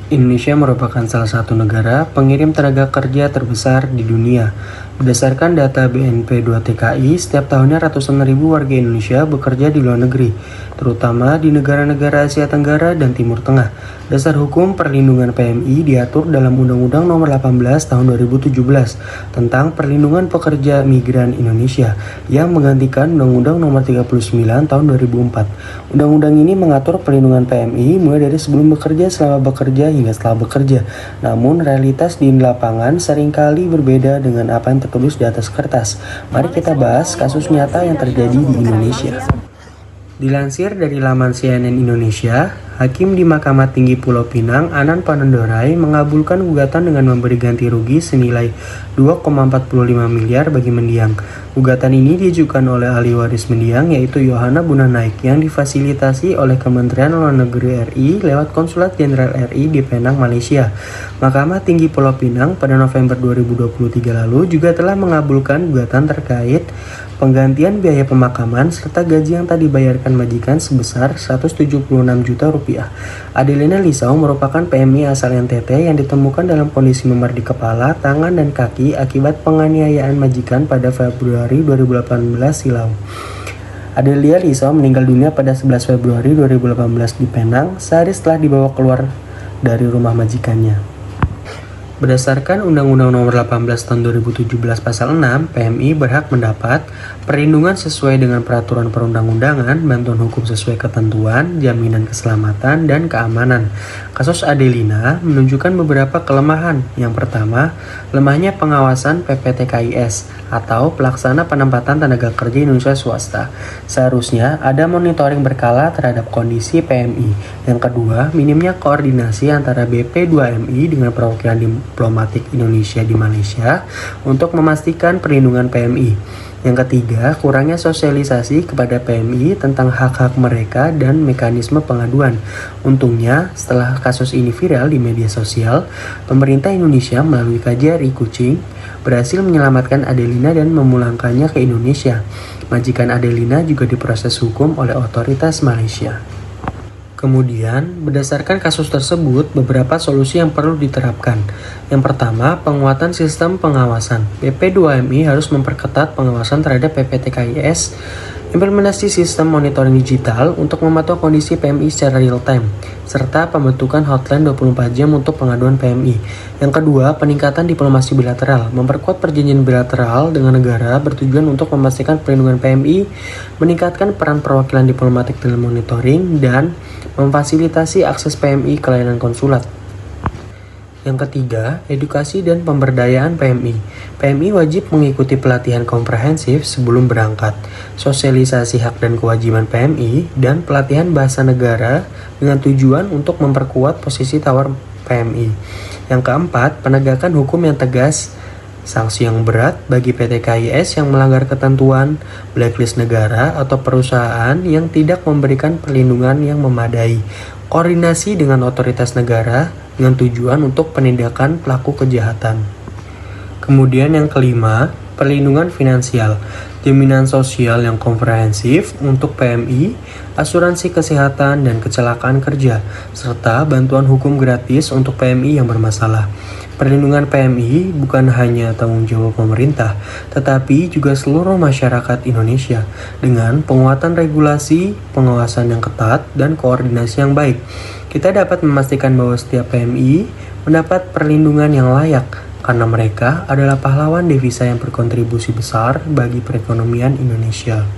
Indonesia merupakan salah satu negara pengirim tenaga kerja terbesar di dunia. Berdasarkan data BNP 2 TKI, setiap tahunnya ratusan ribu warga Indonesia bekerja di luar negeri, terutama di negara-negara Asia Tenggara dan Timur Tengah. Dasar hukum perlindungan PMI diatur dalam Undang-Undang Nomor 18 Tahun 2017 tentang Perlindungan Pekerja Migran Indonesia yang menggantikan Undang-Undang Nomor 39 Tahun 2004. Undang-undang ini mengatur perlindungan PMI mulai dari sebelum bekerja, selama bekerja, hingga setelah bekerja. Namun realitas di lapangan seringkali berbeda dengan apa yang tertulis di atas kertas. Mari kita bahas kasus nyata yang terjadi di Indonesia. Dilansir dari laman CNN Indonesia, Hakim di Mahkamah Tinggi Pulau Pinang, Anan Panandorai, mengabulkan gugatan dengan memberi ganti rugi senilai 2,45 miliar bagi mendiang. Gugatan ini diajukan oleh ahli waris mendiang, yaitu Yohana Bunanaik, yang difasilitasi oleh Kementerian Luar Negeri RI lewat Konsulat Jenderal RI di Penang, Malaysia. Mahkamah Tinggi Pulau Pinang pada November 2023 lalu juga telah mengabulkan gugatan terkait penggantian biaya pemakaman serta gaji yang tak dibayarkan majikan sebesar 176 juta rupiah. Adelina Lisau merupakan PMI asal NTT yang ditemukan dalam kondisi memar di kepala, tangan, dan kaki akibat penganiayaan majikan pada Februari 2018 silam. Adelia Lisau meninggal dunia pada 11 Februari 2018 di Penang sehari setelah dibawa keluar dari rumah majikannya. Berdasarkan Undang-Undang Nomor 18 Tahun 2017 Pasal 6, PMI berhak mendapat perlindungan sesuai dengan peraturan perundang-undangan, bantuan hukum sesuai ketentuan, jaminan keselamatan, dan keamanan. Kasus Adelina menunjukkan beberapa kelemahan. Yang pertama, lemahnya pengawasan PPTKIS atau Pelaksana Penempatan Tenaga Kerja Indonesia Swasta. Seharusnya ada monitoring berkala terhadap kondisi PMI. Yang kedua, minimnya koordinasi antara BP2MI dengan perwakilan diplomatik Indonesia di Malaysia untuk memastikan perlindungan PMI. Yang ketiga, kurangnya sosialisasi kepada PMI tentang hak-hak mereka dan mekanisme pengaduan. Untungnya, setelah kasus ini viral di media sosial, pemerintah Indonesia melalui KJRI Kuching berhasil menyelamatkan Adelina dan memulangkannya ke Indonesia. Majikan Adelina juga diproses hukum oleh otoritas Malaysia. Kemudian, berdasarkan kasus tersebut, beberapa solusi yang perlu diterapkan. Yang pertama, penguatan sistem pengawasan. BP2MI harus memperketat pengawasan terhadap PPTKIS, implementasi sistem monitoring digital untuk memantau kondisi PMI secara real time, serta pembentukan hotline 24 jam untuk pengaduan PMI. Yang kedua, peningkatan diplomasi bilateral. Memperkuat perjanjian bilateral dengan negara bertujuan untuk memastikan perlindungan PMI, meningkatkan peran perwakilan diplomatik dalam monitoring, dan memfasilitasi akses PMI ke layanan konsulat. Yang ketiga, edukasi dan pemberdayaan PMI. PMI wajib mengikuti pelatihan komprehensif sebelum berangkat, sosialisasi hak dan kewajiban PMI, dan pelatihan bahasa negara dengan tujuan untuk memperkuat posisi tawar PMI. Yang keempat, penegakan hukum yang tegas, sanksi yang berat bagi PTKIS yang melanggar ketentuan, blacklist negara atau perusahaan yang tidak memberikan perlindungan yang memadai, koordinasi dengan otoritas negara dengan tujuan untuk penindakan pelaku kejahatan. Kemudian yang kelima, perlindungan finansial, jaminan sosial yang komprehensif untuk PMI, asuransi kesehatan dan kecelakaan kerja, serta bantuan hukum gratis untuk PMI yang bermasalah. Perlindungan PMI bukan hanya tanggung jawab pemerintah, tetapi juga seluruh masyarakat Indonesia dengan penguatan regulasi, pengawasan yang ketat, dan koordinasi yang baik. Kita dapat memastikan bahwa setiap PMI mendapat perlindungan yang layak karena mereka adalah pahlawan devisa yang berkontribusi besar bagi perekonomian Indonesia.